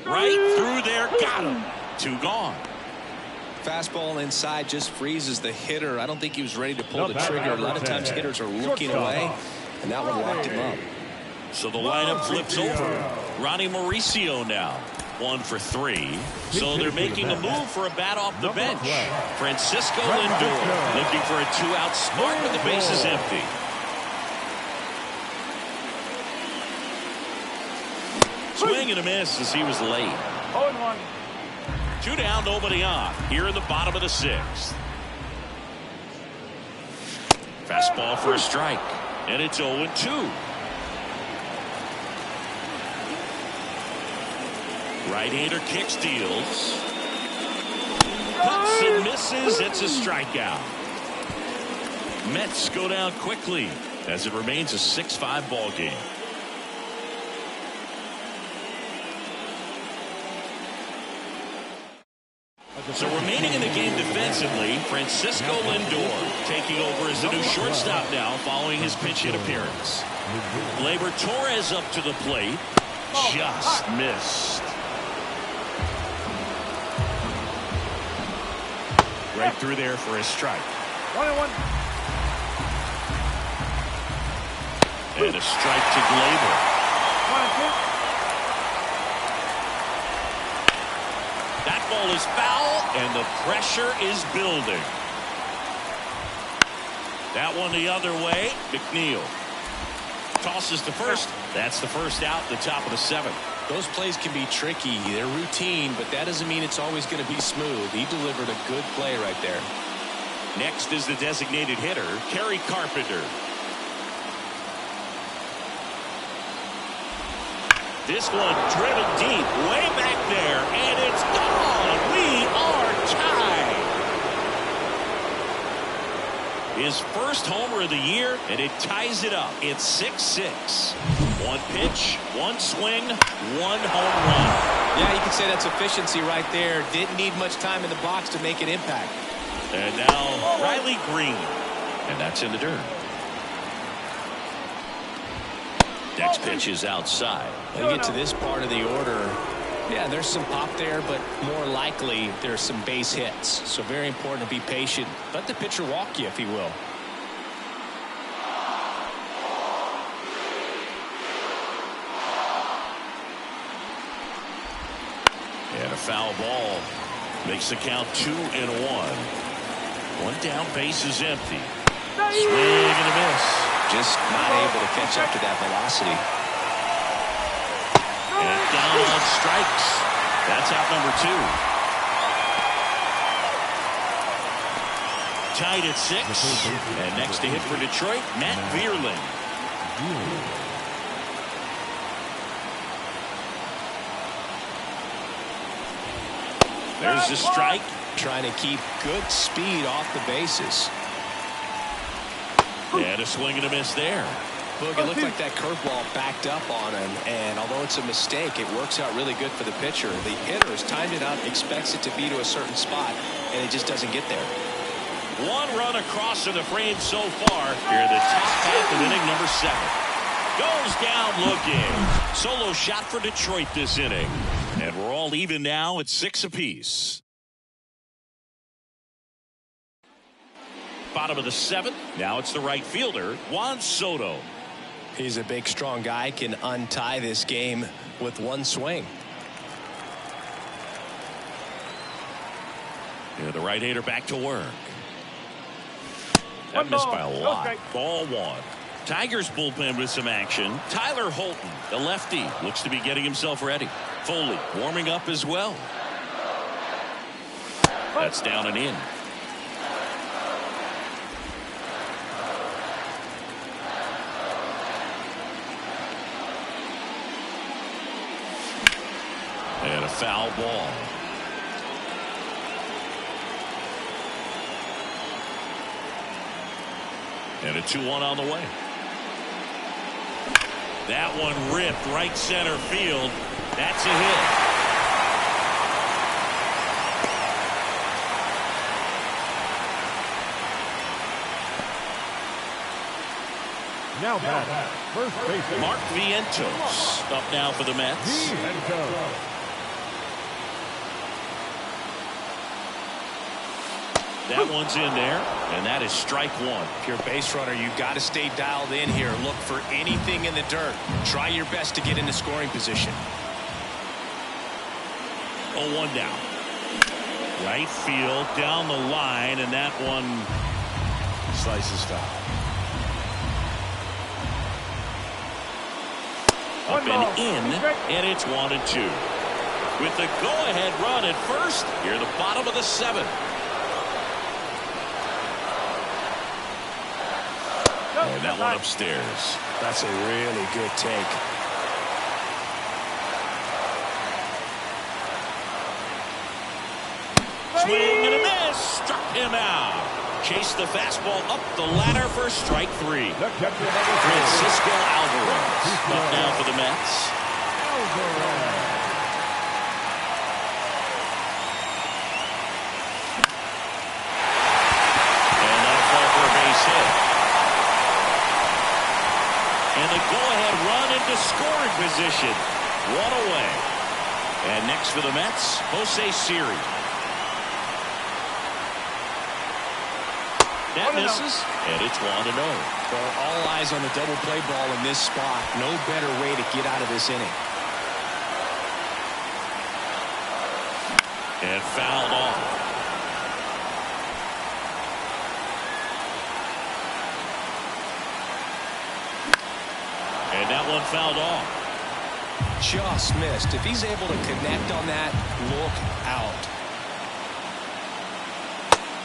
Right through there, got him. Two gone. Fastball inside just freezes the hitter. I don't think he was ready to pull the trigger. A lot of times hitters are looking away, and that one locked him up. So the lineup flips over. Ronnie Mauricio now. 1 for 3. So they're making a move for a bat off the bench. Francisco Lindor looking for a 2-out start with the bases empty. Swing and a miss as he was late. 0-1. 2 down, nobody on. Here in the bottom of the 6th. Fastball for a strike. And it's 0-2. Right-hander kicks, deals. Cuts and misses. It's a strikeout. Mets go down quickly as it remains a 6-5 ball game. So remaining in the game defensively, Francisco Lindor taking over as the new shortstop now following his pinch hit appearance. Gleyber Torres up to the plate. Just missed. Right through there for a strike. 1-1. And a strike to Gleyber. 1-2. That ball is foul, and the pressure is building. That one the other way. McNeil tosses to first. That's the first out, the top of the 7th. Those plays can be tricky. They're routine, but that doesn't mean it's always going to be smooth. He delivered a good play right there. Next is the designated hitter, Kerry Carpenter. This one driven deep, way back there, and it's gone. We are tied. His first homer of the year, and it ties it up. It's 6-6. One pitch, one swing, one home run. Yeah, you can say that's efficiency right there. Didn't need much time in the box to make an impact. And now Riley Green, and that's in the dirt. Next pitch is outside. When you get to this part of the order, yeah, there's some pop there, but more likely there's some base hits. So very important to be patient. Let the pitcher walk you if he will. And a foul ball makes the count 2-1. One down, base is empty. Swing and a miss. Just not able to catch up to that velocity. And down on strikes. That's out number 2. Tied at 6. And next to hit for Detroit, Matt Vierling. There's the strike. Trying to keep good speed off the bases. And a swing and a miss there. Look, it looked like that curveball backed up on him, and although it's a mistake, it works out really good for the pitcher. The hitter has timed it up, expects it to be to a certain spot, and it just doesn't get there. One run across in the frame so far here in the top half of inning number 7. Goes down looking. Solo shot for Detroit this inning. And we're all even now at 6 apiece. Bottom of the 7th. Now it's the right fielder, Juan Soto. He's a big, strong guy, can untie this game with one swing. Yeah, the right-hander back to work. That missed by a lot. Ball 1. Tigers bullpen with some action. Tyler Holton, the lefty, looks to be getting himself ready. Foley warming up as well. That's down and in. And a foul ball. And a 2-1 on the way. That one ripped right center field. That's a hit. Now back, first baseman Mark Vientos up now for the Mets. That one's in there, and that is strike one. If you're a base runner, you've got to stay dialed in here. Look for anything in the dirt. Try your best to get into scoring position. 0-1 down. Right field, down the line, and that one slices foul. Up and in, and it's 1-2. With the go-ahead run at first, here the bottom of the seventh. And that one upstairs. That's a really good take. Swing and a miss. Struck him out. Chased the fastball up the ladder for strike three. Francisco Alvarez up now for the Mets. And that'll fall for a base hit. And the go-ahead run into scoring position. One away. And next for the Mets, Jose Siri. That misses, and it's 1-0. Well, all eyes on the double play ball in this spot. No better way to get out of this inning. And fouled off. And that one fouled off. Just missed. If he's able to connect on that, look out.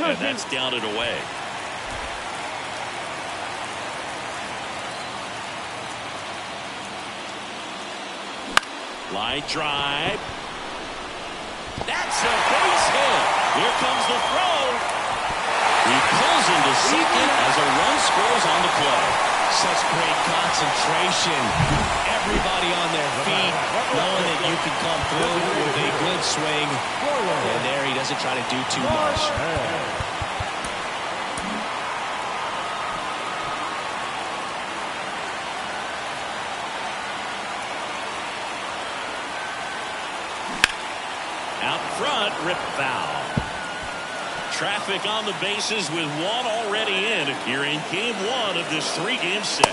And that's down and away. Line drive. That's a base hit. Here comes the throw. He pulls into second as a run scores on the play. Such great concentration. Everybody on their feet, knowing that you can come through with a good swing. And there he doesn't try to do too much. Out front, rip foul. Traffic on the bases with one already in here in game one of this three-game set.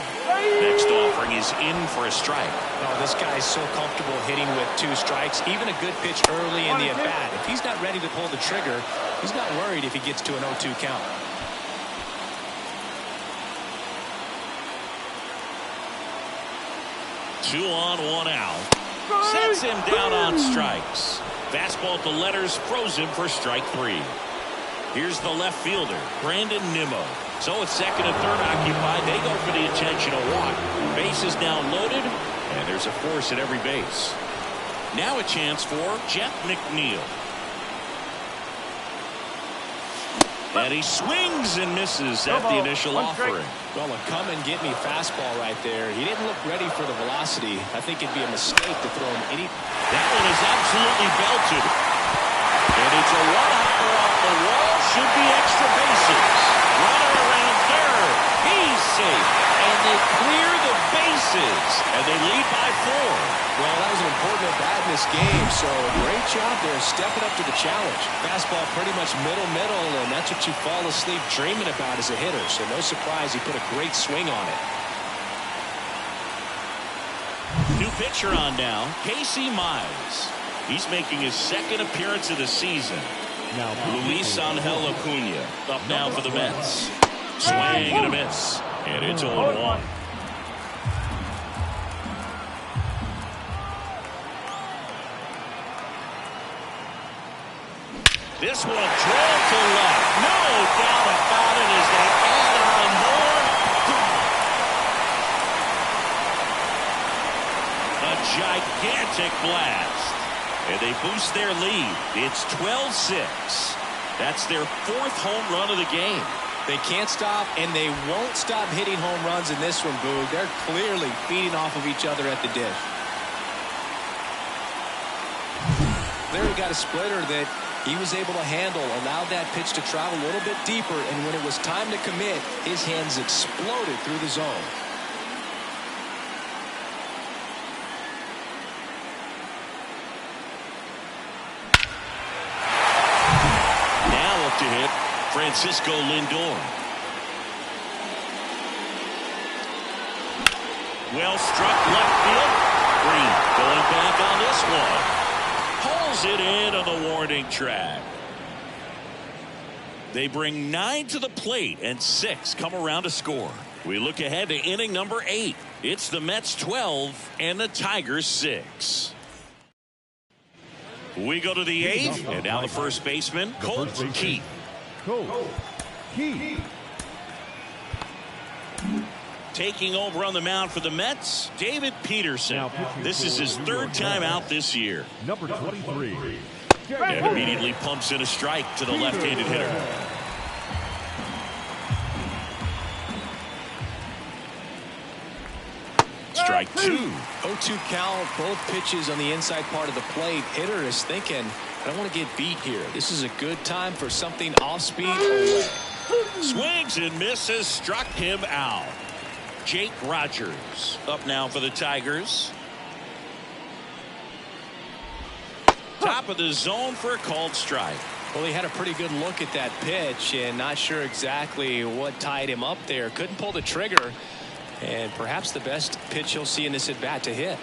Next offering is in for a strike. Oh, this guy's so comfortable hitting with 2 strikes. Even a good pitch early in the at-bat. If he's not ready to pull the trigger, he's not worried if he gets to an 0-2 count. Two on, one out. Sets him down on strikes. Fastball to letters, froze him for strike 3. Here's the left fielder, Brandon Nimmo. So with second and third occupied, they go for the intentional walk. Base is now loaded, and there's a force at every base. Now a chance for Jeff McNeil. And he swings and misses at the initial offering. Well, a come and get me fastball right there. He didn't look ready for the velocity. I think it'd be a mistake to throw him any. That one is absolutely belted. And it's a run-hopper off the wall. Should be extra bases. Runner around third. He's safe. And they clear the bases. And they lead by 4. Well, that was an important at-bat in this game, so great job there stepping up to the challenge. Fastball pretty much middle, and that's what you fall asleep dreaming about as a hitter, so no surprise he put a great swing on it. New pitcher on now, Casey Mize. He's making his second appearance of the season. Now Luis Angel Acuna up now for the Mets. Swing and a miss. And it's 0-1. This one drilled to left. No doubt about it as they add on more. A gigantic blast. and they boost their lead. It's 12-6. That's their 4th home run of the game. They can't stop, and they won't stop hitting home runs in this one, Boog. They're clearly feeding off of each other at the dish. There he got a splitter that he was able to handle, allowed that pitch to travel a little bit deeper, and when it was time to commit, his hands exploded through the zone. Now up to hit, Francisco Lindor. Well struck left field. Green going back on this one. Pulls it in on the warning track. They bring 9 to the plate and 6 come around to score. We look ahead to inning number 8. It's the Mets 12 and the Tigers 6. We go to the 8th, and now the first baseman, Colt Keith. Taking over on the mound for the Mets, David Peterson. This is his 3rd time out this year. Number 23. And immediately pumps in a strike to the left-handed hitter. Strike 2. 0-2 count, both pitches on the inside part of the plate. Hitter is thinking, I don't want to get beat here. This is a good time for something off speed away. Swings and misses, struck him out. Jake Rogers up now for the Tigers. Top of the zone for a called strike. Well, he had a pretty good look at that pitch and not sure exactly what tied him up there. Couldn't pull the trigger, and perhaps the best pitch he'll see in this at bat to hit.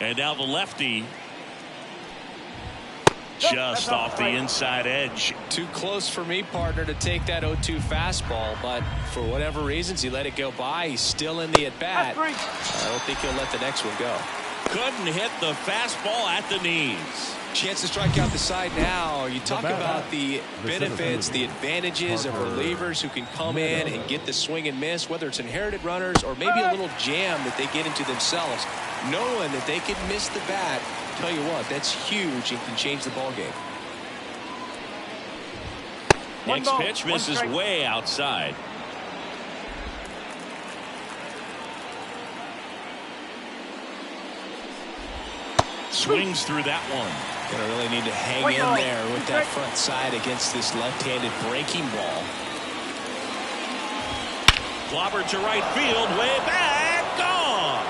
And now the lefty, just off the inside edge. Too close for me, partner, to take that 0-2 fastball, but for whatever reasons he let it go by. He's still in the at bat. I don't think he'll let the next one go. Couldn't hit the fastball at the knees. Chance to strike out the side now. You talk about the benefits, the advantages of relievers who can come in and get the swing and miss, whether it's inherited runners or maybe a little jam that they get into themselves. Knowing that they can miss the bat, tell you what, that's huge and can change the ball game. Next pitch misses way outside. Swings through that one. Gonna really need to hang in there with that front side against this left-handed breaking ball. Clobbered to right field, way back, gone.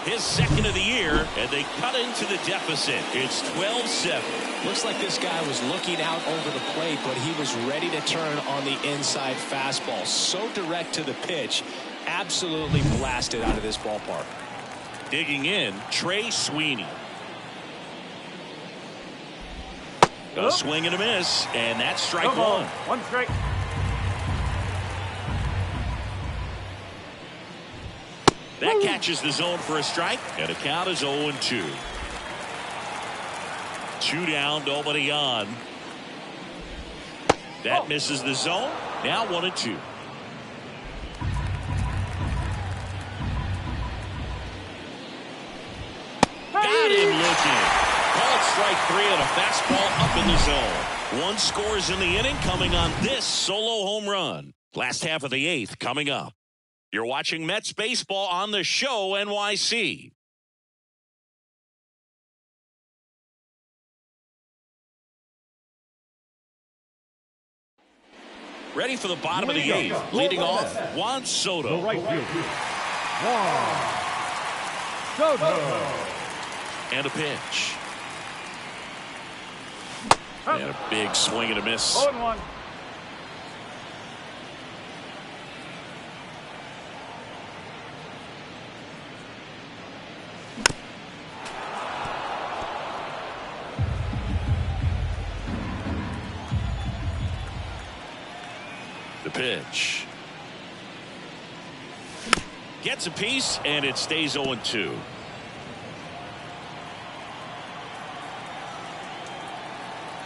His 2nd of the year, and they cut into the deficit. It's 12-7. Looks like this guy was looking out over the plate, but he was ready to turn on the inside fastball. So direct to the pitch. Absolutely blasted out of this ballpark. Digging in, Trey Sweeney. A swing and a miss, and that's strike 1. 1 strike. That catches the zone for a strike, and a count is 0-2. 2 down, nobody on. That misses the zone. Now 1-2. Got him looking. Called strike 3 and a fastball up in the zone. 1 scores in the inning coming on this solo home run. Last half of the 8th coming up. You're watching Mets baseball on the Show NYC. Ready for the bottom of the 8th. Leading off, Juan Soto. The right field. Juan Soto. And a pitch. And a big swing and a miss. 0-1. The pitch. Gets a piece, and it stays 0-2.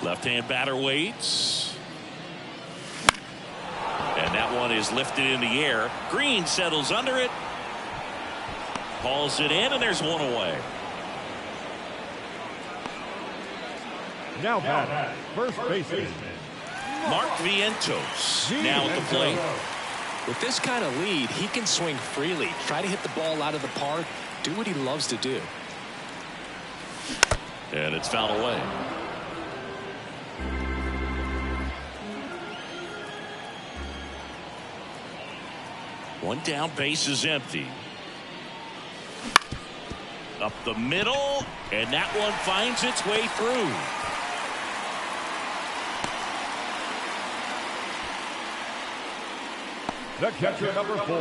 Left-hand batter waits. And that one is lifted in the air. Green settles under it, Hauls it in, and there's one away. Now back, first baseman, Mark Vientos now at the plate. With this kind of lead, he can swing freely, try to hit the ball out of the park, do what he loves to do. And it's fouled away. One down, base is empty. Up the middle, and that one finds its way through. the catcher, number 4.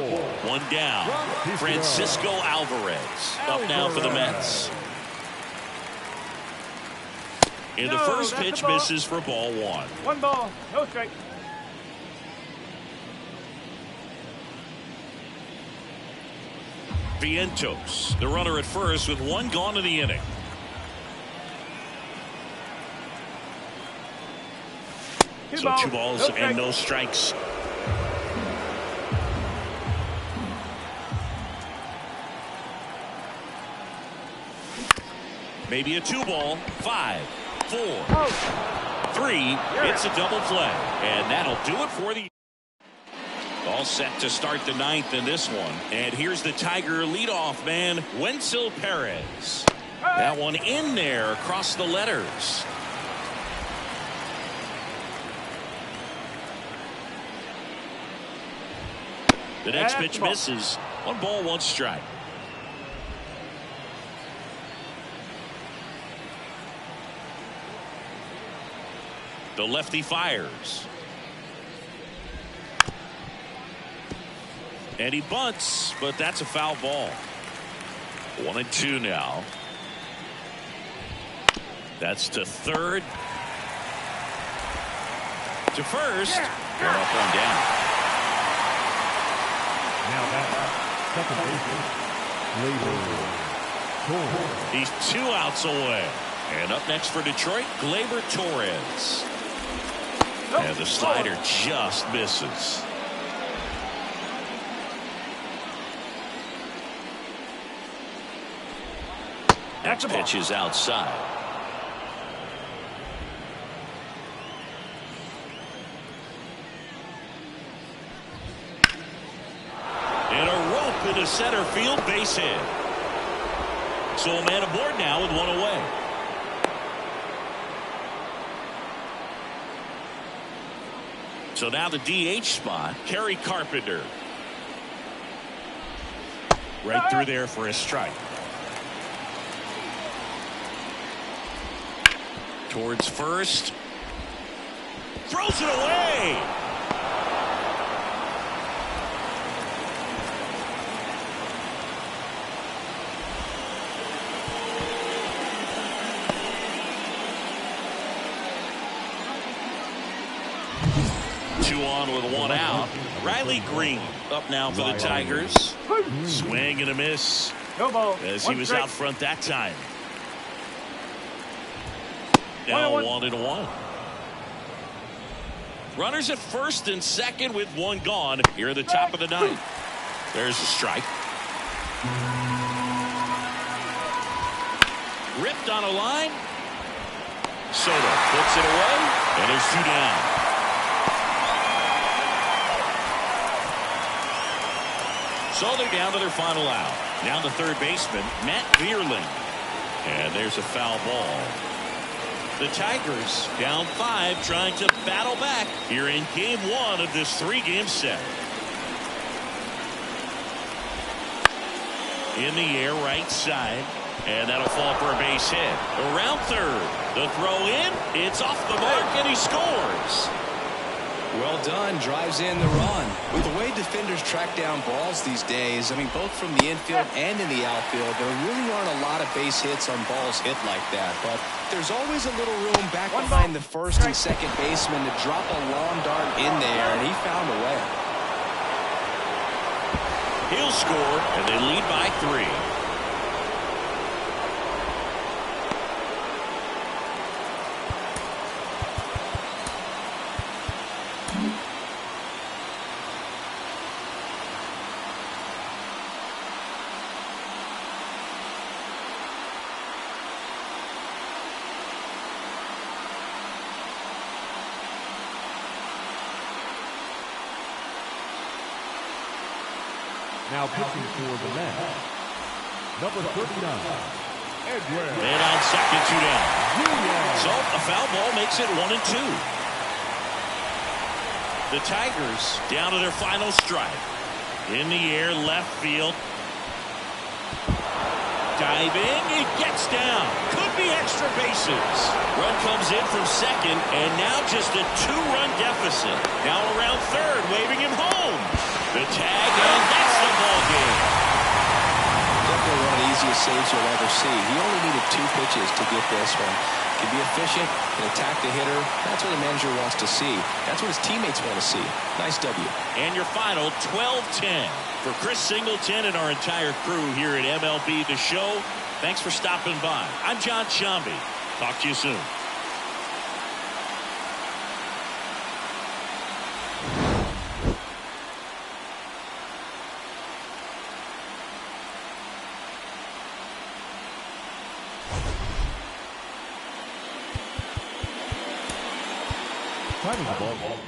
One down. Francisco Alvarez up now for the Mets. And the first pitch misses for ball 1. 1 ball, no strike. Vientos, the runner at first with 1 gone in the inning. So 2 balls and no strikes. Maybe a 2 ball. 5, 4, 3. It's a double play, and that'll do it for the. All set to start the 9th in this one. And here's the Tiger leadoff man, Wenzel Perez. That one in there across the letters. The next pitch misses. 1 ball, 1 strike. The lefty fires. And he bunts, but that's a foul ball. 1-2 now. That's to third. To first. 1 up, 1 down. Now back, second baseman, He's 2 outs away. And up next for Detroit, Gleyber Torres. And the slider just misses. Next pitch is outside. And a rope into center field, base hit. So a man aboard now with 1 away. So now the DH spot, Kerry Carpenter. Right through there for a strike. Towards first. Throws it away. Two on with 1 out. Riley Green up now for the Tigers. Swing and a miss. No ball. As he was out front that time. Now 1-1. Runners at first and second with 1 gone here at the top of the 9th. There's a strike. Ripped on a line. Soto puts it away, and there's 2 down. So they're down to their final out. Now the third baseman, Matt Vierling. And there's a foul ball. The Tigers down 5, trying to battle back here in game 1 of this 3-game set. In the air, right side. And that'll fall for a base hit. Around third. The throw in. It's off the mark, and he scores. Well done. Drives in the run. With the way defenders track down balls these days, I mean, both from the infield and in the outfield, there really aren't a lot of base hits on balls hit like that. But there's always a little room back behind the first and second baseman to drop a long dart in there, and he found a way. He'll score, and they lead by 3. Now pitching for the Mets, number 39, Edwin. And on second, 2 down. So a foul ball makes it 1-2. The Tigers down to their final strike. In the air, left field. Diving, it gets down. Could be extra bases. Run comes in from second, and now just a 2-run deficit. Now around third, waving him home. The tag, and that's the ball game. Definitely one of the easiest saves you'll ever see. He only needed 2 pitches to get this one. Can be efficient, can attack the hitter. That's what the manager wants to see. That's what his teammates want to see. Nice W. And your final 12-10. For Chris Singleton and our entire crew here at MLB The Show, thanks for stopping by. I'm John Shambi. Talk to you soon. Timing the ball.